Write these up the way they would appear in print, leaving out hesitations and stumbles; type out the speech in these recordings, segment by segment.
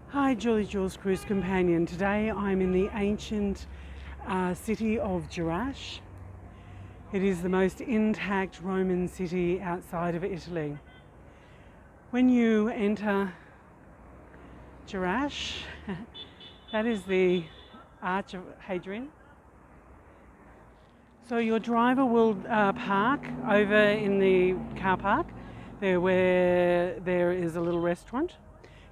Hi, Julie Jules Cruise Companion. Today I'm in the ancient city of Jerash. It is the most intact Roman city outside of Italy. When you enter Jerash, that is the Arch of Hadrian. So your driver will park over in the car park, there where there is a little restaurant.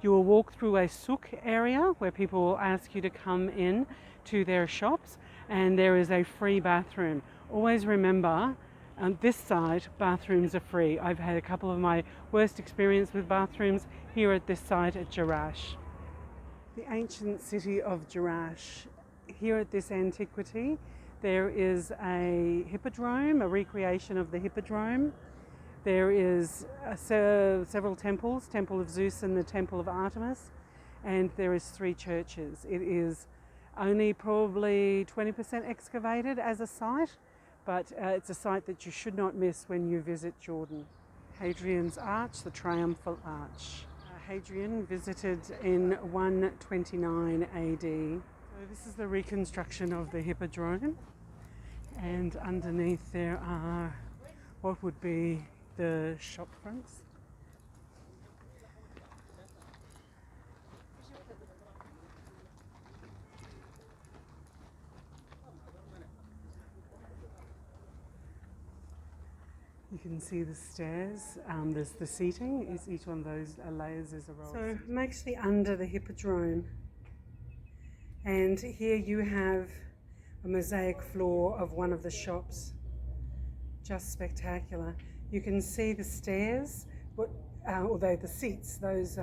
You will walk through a souk area where people will ask you to come in to their shops, and there is a free bathroom. Always remember, on this site, bathrooms are free. I've had a couple of my worst experience with bathrooms here at this site at Jerash. The ancient city of Jerash. Here at this antiquity, there is a hippodrome, a recreation of the hippodrome. There is several temples, Temple of Zeus and the Temple of Artemis, and there is 3 churches. It is only probably 20% excavated as a site, but it's a site that you should not miss when you visit Jordan. Hadrian's Arch, the Triumphal Arch. Hadrian visited in 129 AD. So this is the reconstruction of the Hippodrome, and underneath there are what would be the shop fronts. You can see the stairs, there's the seating, each one of those layers is a roll. So I'm actually under the Hippodrome, and here you have a mosaic floor of one of the shops. Just spectacular. You can see the stairs, although the seats, those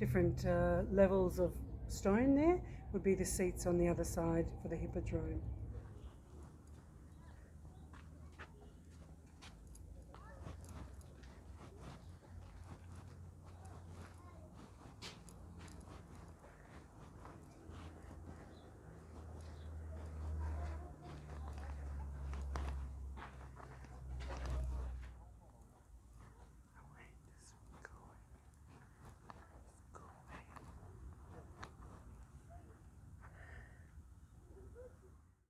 different levels of stone there would be the seats on the other side for the Hippodrome.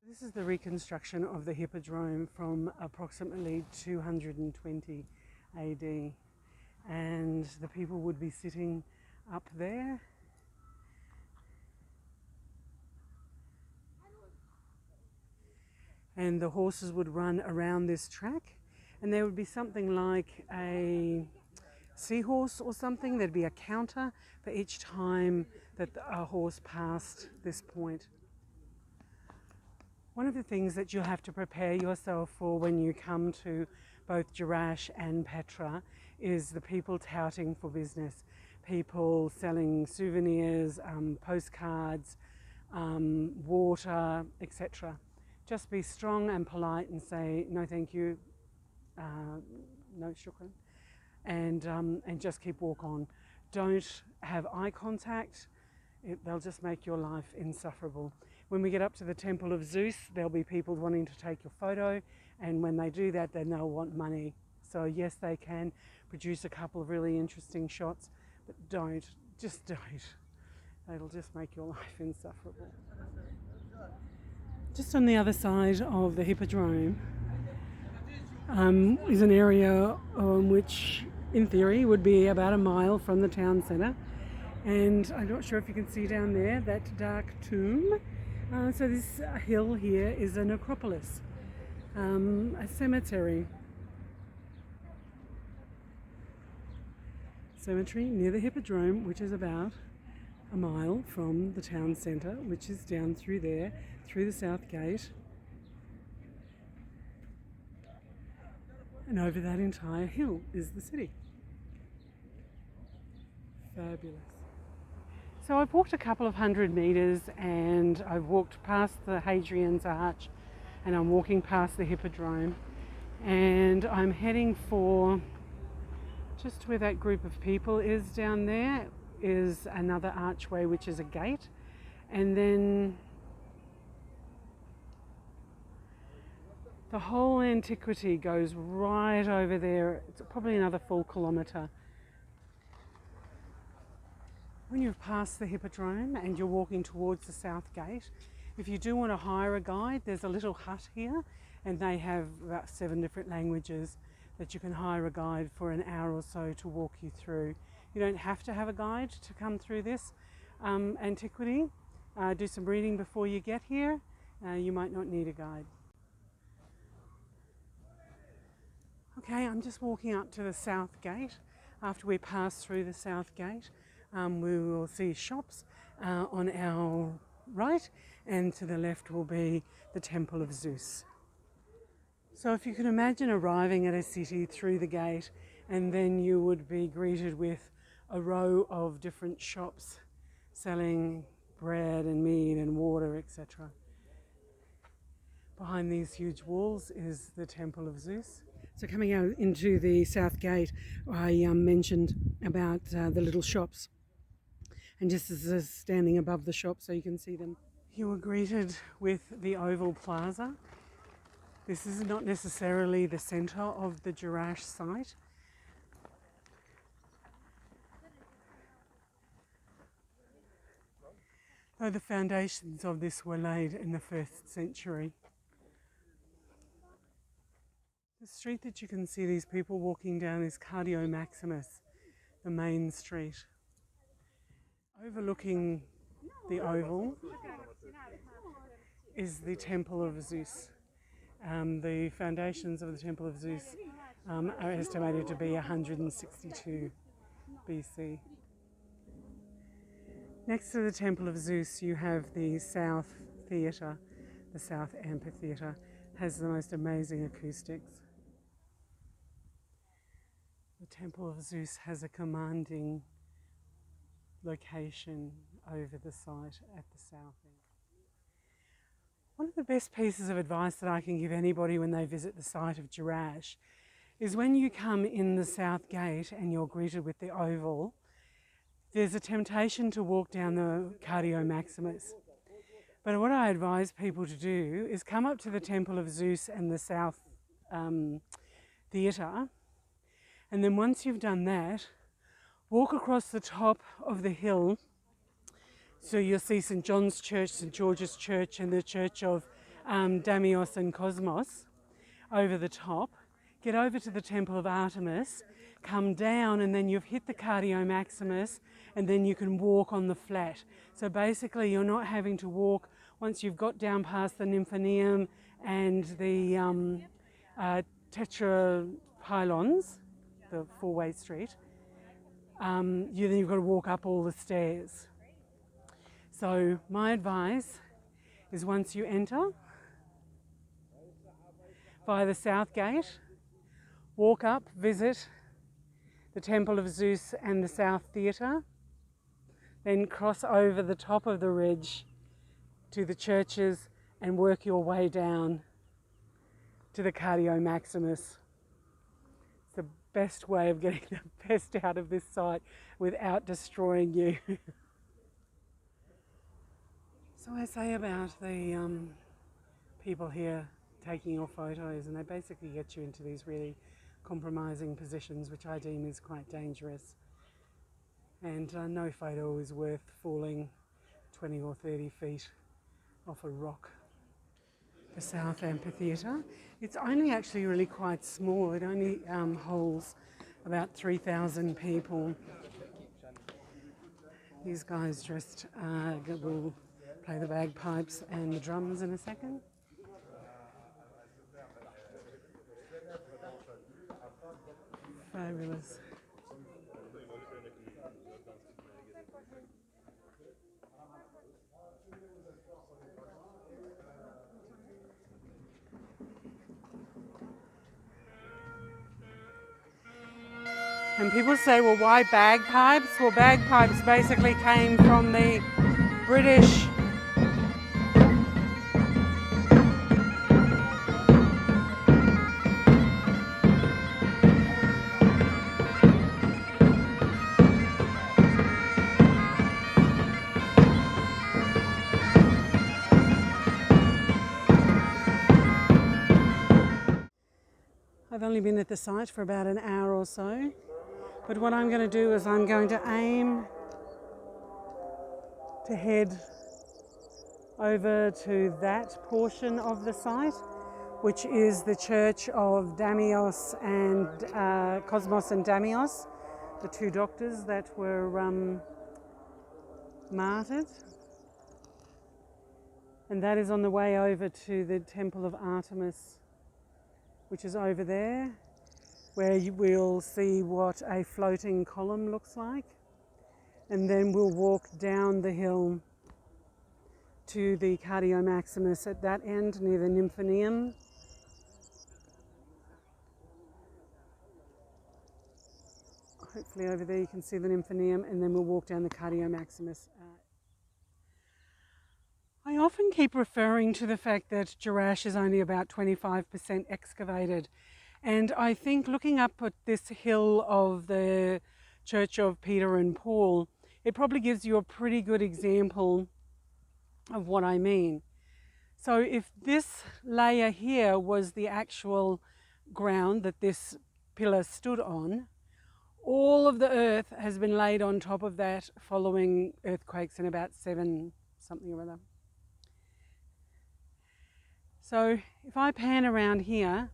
This is the reconstruction of the Hippodrome from approximately 220 AD, and the people would be sitting up there. And the horses would run around this track, and there would be something like a seahorse or something. There'd be a counter for each time that a horse passed this point. One of the things that you'll have to prepare yourself for when you come to both Jerash and Petra is the people touting for business, people selling souvenirs, postcards, water, etc. Just be strong and polite and say no thank you, no shukran, and just keep walk on. Don't have eye contact. They'll just make your life insufferable. When we get up to the Temple of Zeus, there'll be people wanting to take your photo, and when they do that, then they'll want money. So yes, they can produce a couple of really interesting shots, but just don't. It'll just make your life insufferable. Just on the other side of the Hippodrome is an area which, in theory, would be about a mile from the town centre. And I'm not sure if you can see down there that dark tomb. So this hill here is a necropolis, a cemetery. Cemetery near the Hippodrome, which is about a mile from the town centre, which is down through there, through the south gate. And over that entire hill is the city. Fabulous. So I've walked a couple of 100 metres, and I've walked past the Hadrian's Arch, and I'm walking past the Hippodrome, and I'm heading for just where that group of people is down there is another archway, which is a gate, and then the whole antiquity goes right over there. It's probably another full kilometre When you've passed the Hippodrome and you're walking towards the south gate, if you do want to hire a guide, there's a little hut here and they have about 7 different languages that you can hire a guide for an hour or so to walk you through. You don't have to have a guide to come through this antiquity. Do some reading before you get here. You might not need a guide. Okay, I'm just walking up to the south gate. After we pass through the south gate, we will see shops on our right, and to the left will be the Temple of Zeus. So if you can imagine arriving at a city through the gate, and then you would be greeted with a row of different shops selling bread and meat and water, etc. Behind these huge walls is the Temple of Zeus. So coming out into the south gate, I mentioned about the little shops. And just as standing above the shop so you can see them. You were greeted with the Oval Plaza. This is not necessarily the centre of the Jerash site. Though the foundations of this were laid in the 1st century. The street that you can see these people walking down is Cardio Maximus, the main street. Overlooking the Oval is the Temple of Zeus. The foundations of the Temple of Zeus are estimated to be 162 BC. Next to the Temple of Zeus you have the South Theatre. The South Amphitheatre has the most amazing acoustics. The Temple of Zeus has a commanding location over the site at the south end. One of the best pieces of advice that I can give anybody when they visit the site of Jerash is when you come in the south gate and you're greeted with the Oval, there's a temptation to walk down the Cardio Maximus. But what I advise people to do is come up to the Temple of Zeus and the South Theatre, and then once you've done that, walk across the top of the hill. So you'll see St John's Church, St George's Church, and the Church of Damios and Cosmos over the top. Get over to the Temple of Artemis, come down, and then you've hit the Cardio Maximus, and then you can walk on the flat. So basically you're not having to walk once you've got down past the Nymphaeum and the tetrapylons, the 4-way street. Then you've got to walk up all the stairs. So my advice is once you enter via the south gate, walk up, visit the Temple of Zeus and the South Theatre, then cross over the top of the ridge to the churches and work your way down to the Cardio Maximus. It's the best way of getting the best out of this site without destroying you. So I say about the people here taking your photos, and they basically get you into these really compromising positions, which I deem is quite dangerous. And no photo is worth falling 20 or 30 feet off a rock. The South Amphitheatre, it's only actually really quite small. It only holds about 3,000 people. These guys dressed will play the bagpipes and the drums in a second. Fabulous. And people say, well, why bagpipes? Well, bagpipes basically came from the British I've only been at the site for about an hour or so, but what I'm going to do is I'm going to aim to head over to that portion of the site, which is the church of Damios and Cosmos and Damios, the two doctors that were martyred. And that is on the way over to the Temple of Artemis, which is over there, where you will see what a floating column looks like. And then we'll walk down the hill to the Cardio Maximus at that end near the Nymphaeum. Hopefully over there you can see the Nymphaeum, and then we'll walk down the Cardio Maximus. I often keep referring to the fact that Jerash is only about 25% excavated, and I think looking up at this hill of the Church of Peter and Paul, it probably gives you a pretty good example of what I mean. So if this layer here was the actual ground that this pillar stood on, all of the earth has been laid on top of that following earthquakes in about 7 something or other. So if I pan around here,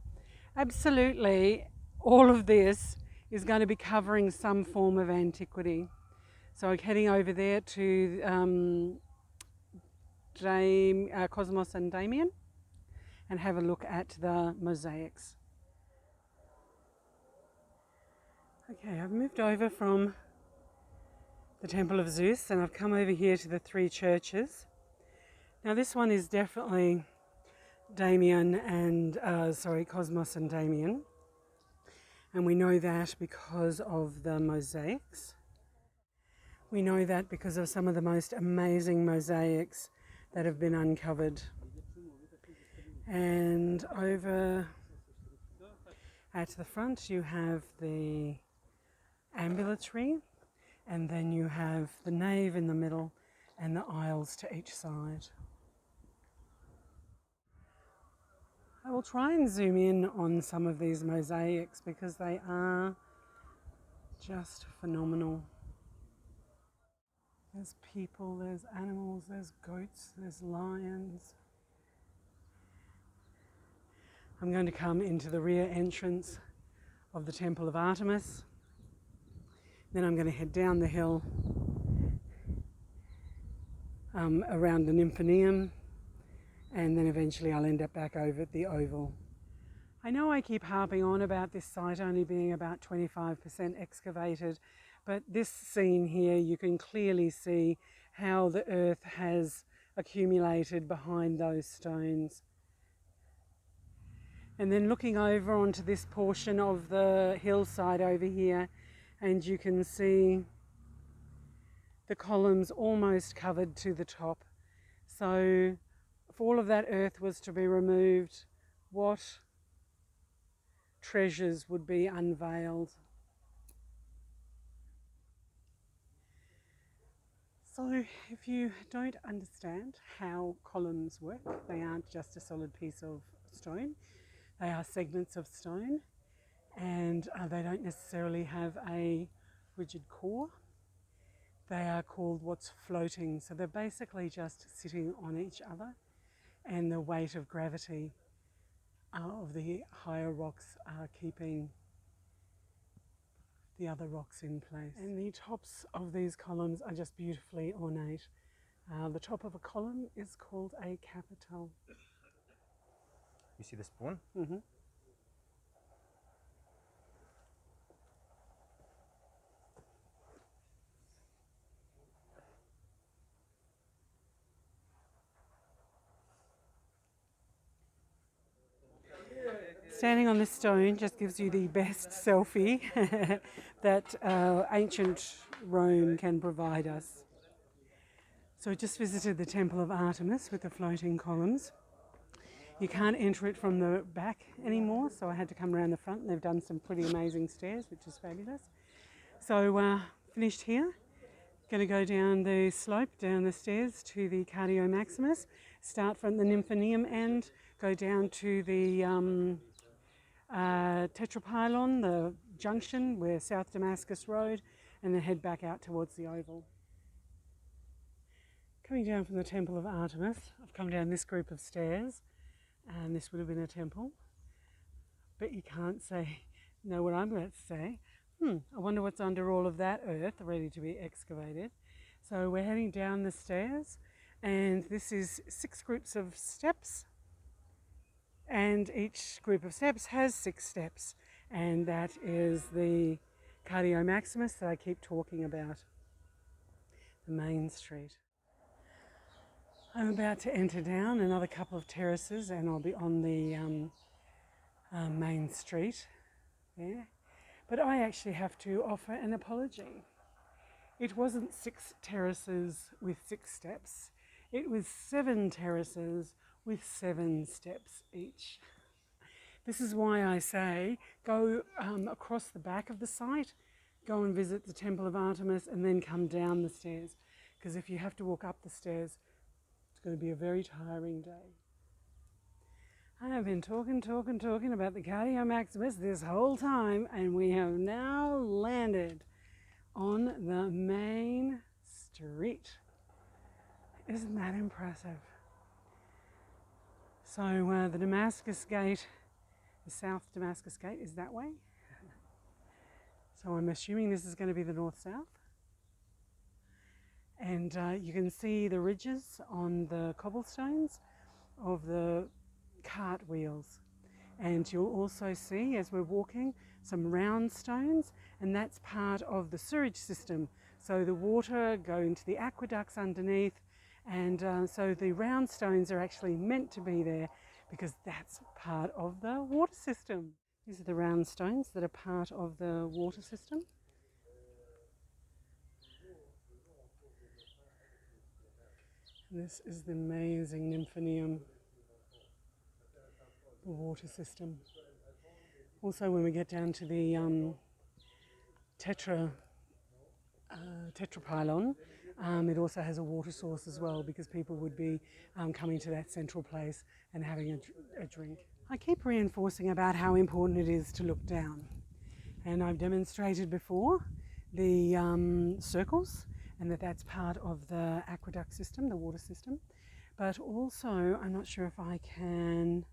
absolutely all of this is going to be covering some form of antiquity. So heading over there to Cosmos and Damien and have a look at the mosaics. Okay, I've moved over from the Temple of Zeus and I've come over here to the 3 churches. Now this one is definitely Cosmos and Damien, and we know that because of the mosaics. We know that because of some of the most amazing mosaics that have been uncovered. And over at the front you have the ambulatory, and then you have the nave in the middle and the aisles to each side. I will try and zoom in on some of these mosaics because they are just phenomenal. There's people, there's animals, there's goats, there's lions. I'm going to come into the rear entrance of the Temple of Artemis. Then I'm going to head down the hill around the Nymphaeum, and then eventually I'll end up back over at the Oval. I know I keep harping on about this site only being about 25% excavated, but this scene here you can clearly see how the earth has accumulated behind those stones. And then looking over onto this portion of the hillside over here, and you can see the columns almost covered to the top. So if all of that earth was to be removed, what treasures would be unveiled? So if you don't understand how columns work, they aren't just a solid piece of stone. They are segments of stone, and they don't necessarily have a rigid core. They are called what's floating. So they're basically just sitting on each other, and the weight of gravity of the higher rocks are keeping the other rocks in place. And the tops of these columns are just beautifully ornate. The top of a column is called a capital. You see the spoon? Mm-hmm. Standing on this stone just gives you the best selfie that ancient Rome can provide us. So I just visited the Temple of Artemis with the floating columns. You can't enter it from the back anymore, so I had to come around the front, and they've done some pretty amazing stairs, which is fabulous. So finished here. Going to go down the slope, down the stairs to the Cardio Maximus, start from the Nymphaeum end, go down to the Tetrapylon, the junction where South Damascus Road, and then head back out towards the Oval. Coming down from the Temple of Artemis, I've come down this group of stairs, and this would have been a temple. But you can't know what I'm about to say. I wonder what's under all of that earth ready to be excavated. So we're heading down the stairs, and this is 6 groups of steps, and each group of steps has 6 steps, and that is the Cardio Maximus that I keep talking about, the main street. I'm about to enter down another couple of terraces, and I'll be on the main street there. But I actually have to offer an apology. It wasn't 6 terraces with 6 steps. It was 7 terraces with 7 steps each. This is why I say go across the back of the site, go and visit the Temple of Artemis, and then come down the stairs. Because if you have to walk up the stairs, it's going to be a very tiring day. I have been talking about the Cardio Maximus this whole time, and we have now landed on the main street. Isn't that impressive? So the Damascus Gate, the South Damascus Gate is that way. So I'm assuming this is going to be the north-south. And you can see the ridges on the cobblestones of the cart wheels. And you'll also see, as we're walking, some round stones, and that's part of the sewage system. So the water go into the aqueducts underneath, and so the round stones are actually meant to be there because that's part of the water system. These are the round stones that are part of the water system. And this is the amazing nymphaeum, the water system. Also, when we get down to the tetrapylon, it also has a water source as well, because people would be coming to that central place and having a drink. I keep reinforcing about how important it is to look down, and I've demonstrated before the circles, and that's part of the aqueduct system, the water system. But also, I'm not sure if I can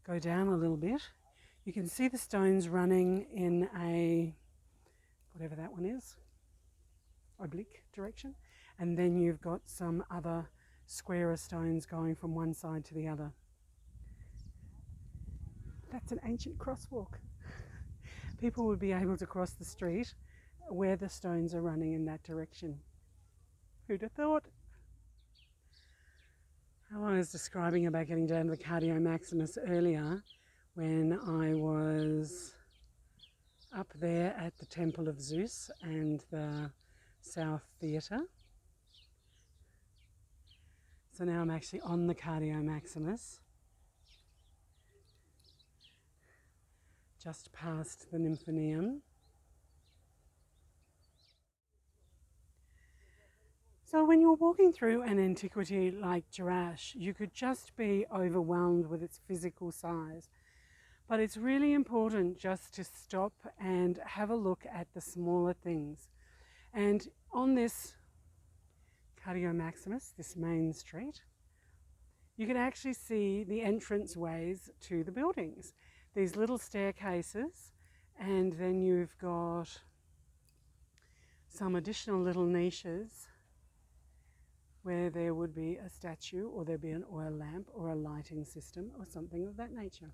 go down a little bit. You can see the stones running in a, whatever that one is, oblique direction, and then you've got some other squarer stones going from one side to the other. That's an ancient crosswalk. People would be able to cross the street where the stones are running in that direction. Who'd have thought? How I was describing about getting down to the Cardio Maximus earlier, when I was up there at the Temple of Zeus and the South Theatre. So now I'm actually on the Cardio Maximus, just past the nymphaeum. So when you're walking through an antiquity like Jerash, you could just be overwhelmed with its physical size. But it's really important just to stop and have a look at the smaller things. And on this Cardio Maximus, this main street, you can actually see the entrance ways to the buildings. These little staircases, and then you've got some additional little niches where there would be a statue, or there'd be an oil lamp or a lighting system or something of that nature.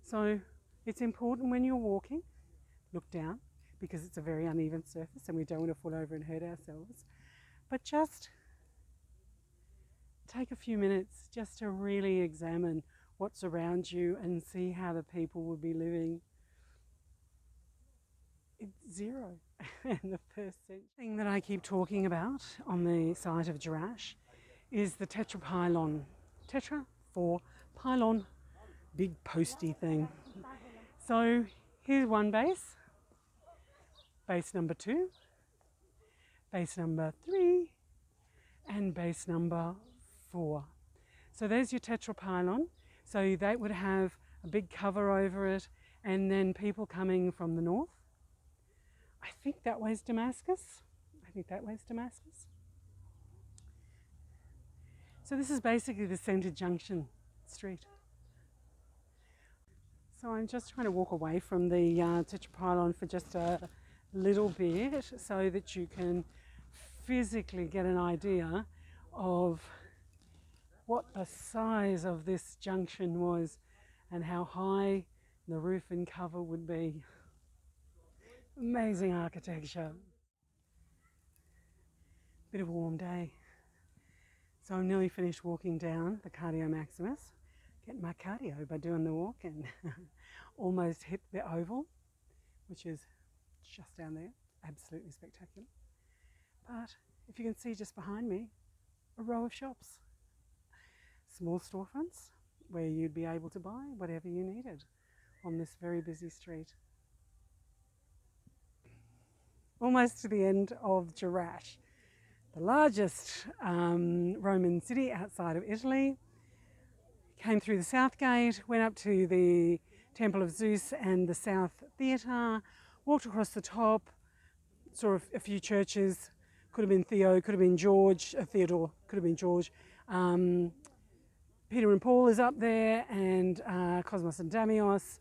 So it's important when you're walking, look down, because it's a very uneven surface and we don't want to fall over and hurt ourselves. But just take a few minutes just to really examine what's around you and see how the people would be living. It's zero in the first century. The thing that I keep talking about on the site of Jerash is the tetrapylon. Tetra for pylon, big posty thing. So here's one base, base number 2, base number 3, and base number 4. So there's your tetrapylon. So that would have a big cover over it, and then people coming from the north. I think that way's Damascus. I I think that way's Damascus. So this is basically the centre junction street. So I'm just trying to walk away from the tetrapylon for just a little bit so that you can physically get an idea of what the size of this junction was and how high the roof and cover would be. Amazing architecture. Bit of a warm day. So I'm nearly finished walking down the Cardio Maximus. Getting my cardio by doing the walk and almost hit the oval, which is just down there. Absolutely spectacular. But if you can see just behind me, a row of shops. Small storefronts where you'd be able to buy whatever you needed on this very busy street. Almost to the end of Jerash, the largest Roman city outside of Italy. Came through the South Gate, went up to the Temple of Zeus and the South Theatre, walked across the top, saw a few churches. Could have been Theo, could have been George, Theodore, could have been George. Peter and Paul is up there, and Cosmos and Damios.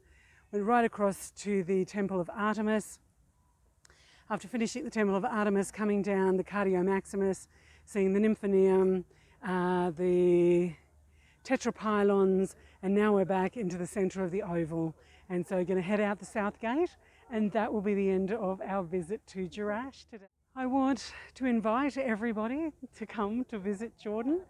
Went right across to the Temple of Artemis. After finishing the Temple of Artemis, coming down the Cardio Maximus, seeing the Nymphaeum, the tetrapylons, and now we're back into the centre of the oval. And so we're going to head out the South Gate, and that will be the end of our visit to Jerash today. I want to invite everybody to come to visit Jordan,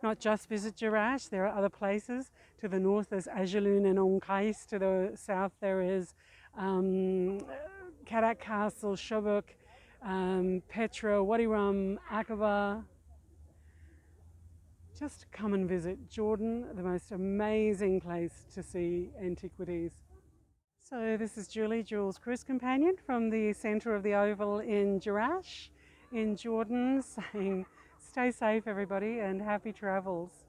not just visit Jerash. There are other places. To the north there's Ajalun and Onkais. To the south there is Karak Castle, Shobuk, Petra, Wadi Rum, Aqaba. Just come and visit Jordan, the most amazing place to see antiquities. So this is Julie, Jules' cruise companion from the centre of the oval in Jerash in Jordan, saying stay safe everybody and happy travels.